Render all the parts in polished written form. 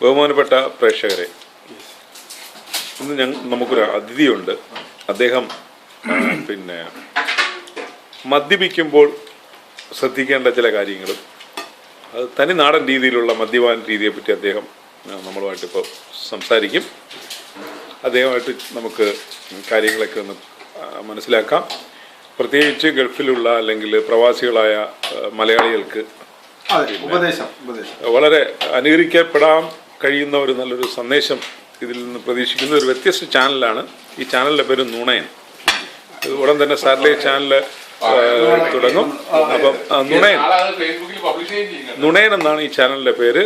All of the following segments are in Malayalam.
ബഹുമാനപ്പെട്ട പ്രേക്ഷകരെ, ഇന്ന് നമുക്കൊരു അതിഥിയുണ്ട്. അദ്ദേഹം പിന്നെ മദ്യപിക്കുമ്പോൾ ശ്രദ്ധിക്കേണ്ട ചില കാര്യങ്ങളും അത് തനി നാടൻ രീതിയിലുള്ള മദ്യപാന രീതിയെപ്പറ്റി അദ്ദേഹം നമ്മളുമായിട്ടിപ്പോൾ സംസാരിക്കും. അദ്ദേഹമായിട്ട് നമുക്ക് കാര്യങ്ങളൊക്കെ ഒന്ന് മനസ്സിലാക്കാം. പ്രത്യേകിച്ച് ഗൾഫിലുള്ള അല്ലെങ്കിൽ പ്രവാസികളായ മലയാളികൾക്ക് വളരെ അനുകരിക്കപ്പെടാൻ കഴിയുന്ന ഒരു നല്ലൊരു സന്ദേശം ഇതിൽ നിന്ന് പ്രതീക്ഷിക്കുന്ന ഒരു വ്യത്യസ്ത ചാനലാണ്. ഈ ചാനലിൻ്റെ പേര് നുണയൻ. ഇത് ഉടൻ തന്നെ സാറ്റലൈറ്റ് ചാനൽ തുടങ്ങും. അപ്പം നുണയൻ എന്നാണ് ഈ ചാനലിന്റെ പേര്.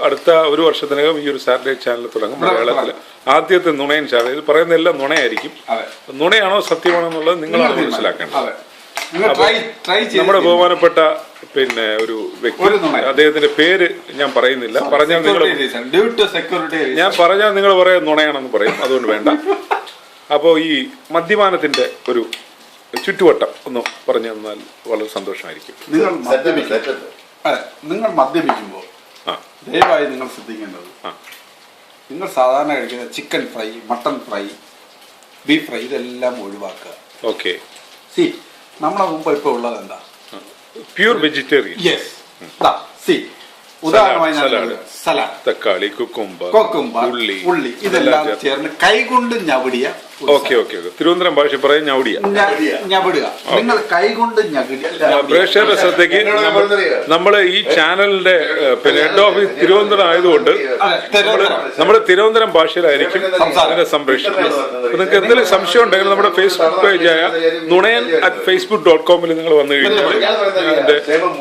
അടുത്ത ഒരു വർഷത്തിനകം ഈ ഒരു സാറ്റലൈറ്റ് ചാനൽ തുടങ്ങും. മലയാളത്തിൽ ആദ്യത്തെ നുണയൻ ചാനൽ. ഇത് പറയുന്നതെല്ലാം നുണയായിരിക്കും. നുണയാണോ സത്യമാണോ എന്നുള്ളത് നിങ്ങളാണ് മനസ്സിലാക്കേണ്ടത്. നമ്മുടെ ബഹുമാനപ്പെട്ട പിന്നെ ഒരു വ്യക്തി, അദ്ദേഹത്തിന്റെ പേര് ഞാൻ പറയുന്നില്ല. പറഞ്ഞാൽ നിങ്ങൾ പറയാൻ നുണയാണെന്ന് പറയും. അതുകൊണ്ട് വേണ്ട. അപ്പോൾ ഈ മദ്യപാനത്തിന്റെ ഒരു ചുറ്റുവട്ടം ഒന്ന് പറഞ്ഞു തന്നാൽ വളരെ സന്തോഷമായിരിക്കും. നിങ്ങൾ മദ്യപിക്കുമ്പോൾ ദയവായി നിങ്ങൾ ശ്രദ്ധിക്കേണ്ടത്, നിങ്ങൾ സാധാരണ കഴിക്കുന്ന chicken fry, mutton fry, beef fry ഇതെല്ലാം ഒഴിവാക്കുക. ഓക്കെ. സി നമ്മളെ മുമ്പ് ഇപ്പൊ ഉള്ളത് എന്താ? Pure vegetarian. യെസ്. സി ഉദാഹരണമായി സലാഡ്, തക്കാളി, കുക്കുംബർ, ഉള്ളി ഇതെല്ലാം ചേർന്ന് കൈകൊണ്ട് ഞവടിയ. ഓക്കെ. തിരുവനന്തപുരം ഭാഷ പറയും ഞവടിയ. നിങ്ങൾ കൈകൊണ്ട് പ്രേക്ഷകരുടെ ശ്രദ്ധയ്ക്ക് നമ്മള് ഈ ചാനലിന്റെ പിന്നെ ഹെഡ് ഓഫീസ് തിരുവനന്തപുരം ആയതുകൊണ്ട് നമ്മുടെ തിരുവനന്തപുരം ഭാഷയിലായിരിക്കും അതിന്റെ സംപ്രേഷണം. നിങ്ങൾക്ക് എന്തെങ്കിലും സംശയം ഉണ്ടെങ്കിൽ നമ്മുടെ ഫേസ്ബുക്ക് പേജായ nunayan@facebook.com നിങ്ങൾ വന്നു കഴിഞ്ഞാൽ അതിന്റെ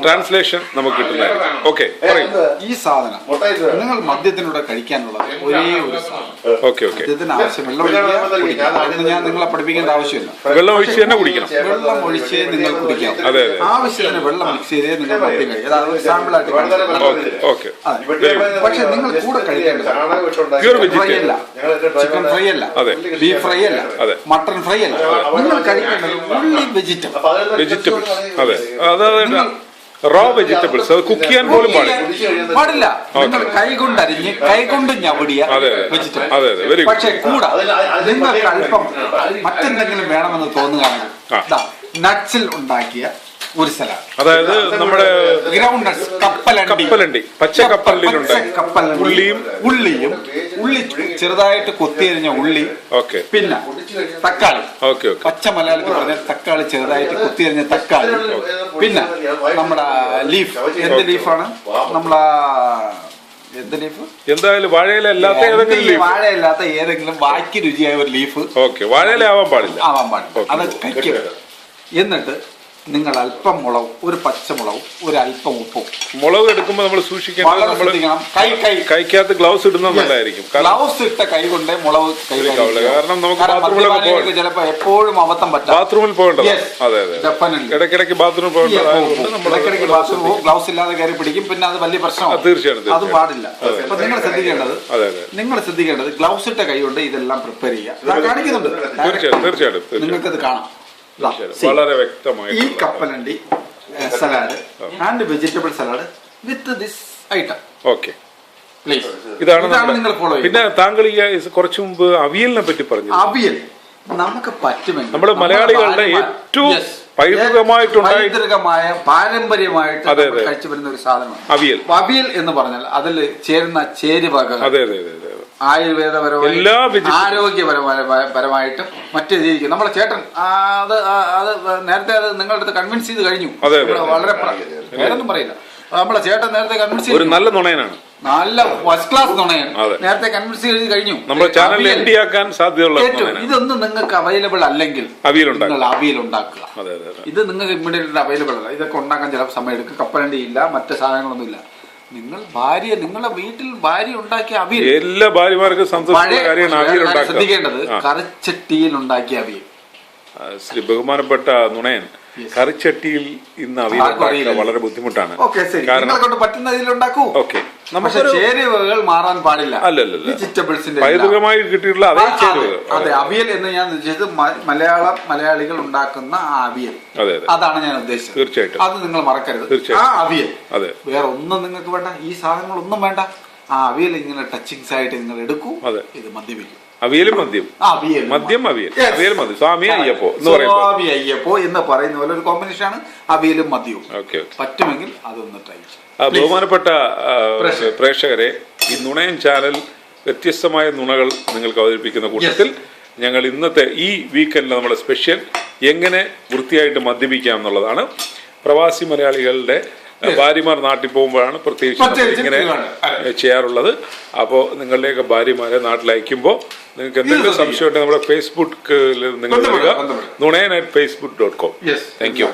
ട്രാൻസ്ലേഷൻ നമുക്ക് കിട്ടുന്നതായിരിക്കും. ഓക്കെ, പറയും. ഈ സാധനം നിങ്ങൾ മദ്യത്തിലൂടെ കഴിക്കാനുള്ളത് ഒരേ ഒരു സാധനം. ഓക്കെ. മദ്യത്തിന് ആവശ്യം വെള്ളം ഞാൻ നിങ്ങളെ പഠിപ്പിക്കേണ്ട ആവശ്യമില്ല. വെള്ളം ഒഴിച്ച് തന്നെ കുടിക്കണം. വെള്ളം ഒഴിച്ച് നിങ്ങൾ കുടിക്കാം. ആവശ്യത്തിന് വെള്ളം മിക്സ് ചെയ്തേ നിങ്ങൾ മദ്യം കഴിക്കും. അതാണ് സാമ്പിൾ ആയിട്ട്. പക്ഷെ നിങ്ങൾ കൂടെ കഴിക്കേണ്ടത് ഫ്രൈ അല്ല, ചിക്കൻ ഫ്രൈ അല്ല, ബീഫ് ഫ്രൈ അല്ല, മട്ടൺ ഫ്രൈ അല്ല. നിങ്ങൾ കഴിക്കേണ്ടത് ഉള്ളി വെജിറ്റബിൾസ്. Raw vegetables. അത് കുക്ക് ചെയ്യാൻ പോലും പാടില്ല. നിങ്ങൾ കൈകൊണ്ട് അരിഞ്ഞ് കൈകൊണ്ട് ഞവടിയ വെജിറ്റബിൾ. പക്ഷെ കൂടെ നിങ്ങൾക്ക് അല്പം മറ്റെന്തെങ്കിലും വേണമെന്ന് തോന്നുകയാണെങ്കിൽ നട്ട്സിൽ ഉണ്ടാക്കിയ ഒരു സലാഡ്, അതായത് നമ്മുടെ ഗ്രൗണ്ട് നട്ട്സ്, കപ്പലണ്ടി, പച്ച കപ്പലണ്ടിയിലുണ്ട് ഉള്ളിയും ചെറുതായിട്ട് കൊത്തിയരിഞ്ഞ ഉള്ളി, പിന്നെ തക്കാളി, പച്ച മലയാളത്തിൽ പറഞ്ഞ തക്കാളി, ചെറുതായിട്ട് കൊത്തിയരിഞ്ഞ തക്കാളി, പിന്നെ നമ്മുടെ ലീഫ്. എന്ത് ലീഫാണ്? നമ്മളെ എന്ത് ലീഫ്? എന്തായാലും വാഴയിലല്ലാത്ത ഏതെങ്കിലും വാക്കി രുചിയായ ഒരു ലീഫ്. വാഴയില ആവാൻ പാടില്ല. അത് കഴിക്കുക. എന്നിട്ട് നിങ്ങൾ അല്പം മുളകും, ഒരു പച്ചമുളകും, ഒരു അല്പം ഉപ്പും. മുളക് എടുക്കുമ്പോൾ നമ്മൾ സൂക്ഷിക്കണം. കൈക്കകത്ത് ഗ്ലൗസ് ഇടുന്നത് നല്ലതായിരിക്കും. ഗ്ലൗസ് ഇട്ട കൈ കൊണ്ട് മുളക് കാരണം നമുക്ക് ചിലപ്പോ എപ്പോഴും അബദ്ധം പറ്റാം. ബാത്റൂമിൽ പോകേണ്ടത്. ഇടയ്ക്കിടയ്ക്ക് ബാത്റൂമിൽ പോകേണ്ടത്. ഗ്ലൗസ് ഇല്ലാതെ കയറി പിടിക്കും. പിന്നെ അത് വലിയ പ്രശ്നമാണ്. തീർച്ചയായിട്ടും അത് പാടില്ല. അപ്പൊ നിങ്ങൾ ശ്രദ്ധിക്കേണ്ടത് ഗ്ലൗസ് ഇട്ട കൈ കൊണ്ട് ഇതെല്ലാം പ്രിപ്പയർ ചെയ്യുക. കാണിക്കുന്നുണ്ട്. തീർച്ചയായിട്ടും നിങ്ങൾക്കത് കാണാം. വളരെ വ്യക്തമായി ഈ കപ്പലണ്ടി salad and vegetable salad with this item. Okay, ഇതാണ് നിങ്ങൾ ഫോളോ ചെയ്യുന്നത്. പിന്നെ താങ്കൾ ഈ കുറച്ചു മുമ്പ് അവിയലിനെ പറ്റി പറഞ്ഞു. അവിയൽ നമുക്ക് പറ്റുമെങ്കിൽ നമ്മുടെ മലയാളികളുടെ ഏറ്റവും പൈതൃകമായ പാരമ്പര്യമായിട്ട് കഴിച്ചു വരുന്ന ഒരു സാധനമാണ് അവിയൽ എന്ന് പറഞ്ഞാൽ അതിൽ ചേരുന്ന ചേരുവകകൾ ആയുർവേദപരമായിട്ടും ആരോഗ്യപരമായിട്ടും മറ്റു രീതിക്കും നമ്മളെ ചേട്ടൻ അത് നേരത്തെ അത് നിങ്ങളുടെ അടുത്ത് കൺവിൻസ് ചെയ്ത് കഴിഞ്ഞു. വളരെ പേരൊന്നും പറയില്ല. നമ്മളെ ചേട്ടൻ നേരത്തെ കൺവിൻസ് ചെയ്തു. നല്ല നുണയനാണ്, നല്ല ഫസ്റ്റ് ക്ലാസ് നുണയൻ. നേരത്തെ കൺവിൻസ് ചെയ്ത് കഴിഞ്ഞു. ഇതൊന്നും നിങ്ങൾക്ക് അവൈലബിൾ അല്ലെങ്കിൽ നിങ്ങൾ അവിയൽ ഉണ്ടാക്കുക. ഇത് നിങ്ങൾക്ക് ഇമ്മീഡിയറ്റ് അവൈലബിൾ അല്ല. ഇതൊക്കെ ഉണ്ടാക്കാൻ ചില സമയം എടുക്കും. കപ്പലണ്ടി ഇല്ല, മറ്റു സാധനങ്ങളൊന്നും ഇല്ല. നിങ്ങളുടെ വീട്ടിൽ ഭാര്യ ഉണ്ടാക്കിയ അവിയൽ എല്ലാ ഭാര്യമാർക്കും ശ്രദ്ധിക്കേണ്ടത് കറിച്ചട്ടിയിൽ ഉണ്ടാക്കിയ അവിയൽ. ശ്രീ ബഹുമാനപ്പെട്ട നുണയൻ, കറിച്ചട്ടിയിൽ ഇന്ന് അവിയൽ വളരെ ബുദ്ധിമുട്ടാണ്. പറ്റുന്ന രീതിയിലുണ്ടാക്കൂ. ചേരുവകൾ മാറാൻ പാടില്ല. വെജിറ്റബിൾസിന്റെ കിട്ടിയിട്ടുള്ള അതെ അവിയൽ എന്ന് ഞാൻ ഉദ്ദേശിച്ചത് മലയാളികൾ ഉണ്ടാക്കുന്ന ആ അവിയൽ, അതാണ് ഞാൻ ഉദ്ദേശിച്ചത്. തീർച്ചയായിട്ടും അത് നിങ്ങൾ മറക്കരുത്. ആ അവിയൽ വേറെ ഒന്നും നിങ്ങൾക്ക് വേണ്ട. ഈ സാധനങ്ങളൊന്നും വേണ്ട. ആ അവിയൽ ഇങ്ങനെ ടച്ചിങ്സ് ആയിട്ട് നിങ്ങൾ എടുക്കൂ. അതെ. ഇത് മദ്യപിക്കും. അവിയലും മദ്യം, മദ്യം അവിയൽ, അവിയൽ മദ്യം, സ്വാമി അയ്യപ്പോ സ്വാമി അയ്യപ്പോ എന്ന് പറയുന്ന പോലെ ഒരു കോമ്പിനേഷൻ ആണ് അവിയലും മദ്യവും. പറ്റുമെങ്കിൽ അതൊന്ന് ട്രൈ ചെയ്യും. ബഹുമാനപ്പെട്ട പ്രേക്ഷകരെ, ഈ നുണയൻ ചാനൽ വ്യത്യസ്തമായ നുണകൾ നിങ്ങൾക്ക് അവതരിപ്പിക്കുന്ന കൂട്ടത്തിൽ ഞങ്ങൾ ഇന്നത്തെ ഈ വീക്കെൻഡിൽ നമ്മുടെ സ്പെഷ്യൽ എങ്ങനെ വൃത്തിയായിട്ട് മദ്യപിക്കാം എന്നുള്ളതാണ്. പ്രവാസി മലയാളികളുടെ ഭാര്യമാർ നാട്ടിൽ പോകുമ്പോഴാണ് പ്രത്യേകിച്ച് ഇങ്ങനെ ചെയ്യാറുള്ളത്. അപ്പോൾ നിങ്ങളുടെയൊക്കെ ഭാര്യമാരെ നാട്ടിൽ അയക്കുമ്പോൾ നിങ്ങൾക്ക് എന്തെങ്കിലും സംശയം ഉണ്ടെങ്കിൽ നമ്മുടെ ഫേസ്ബുക്കിൽ നിങ്ങൾ നുണയൻ@facebook.com. Thank you.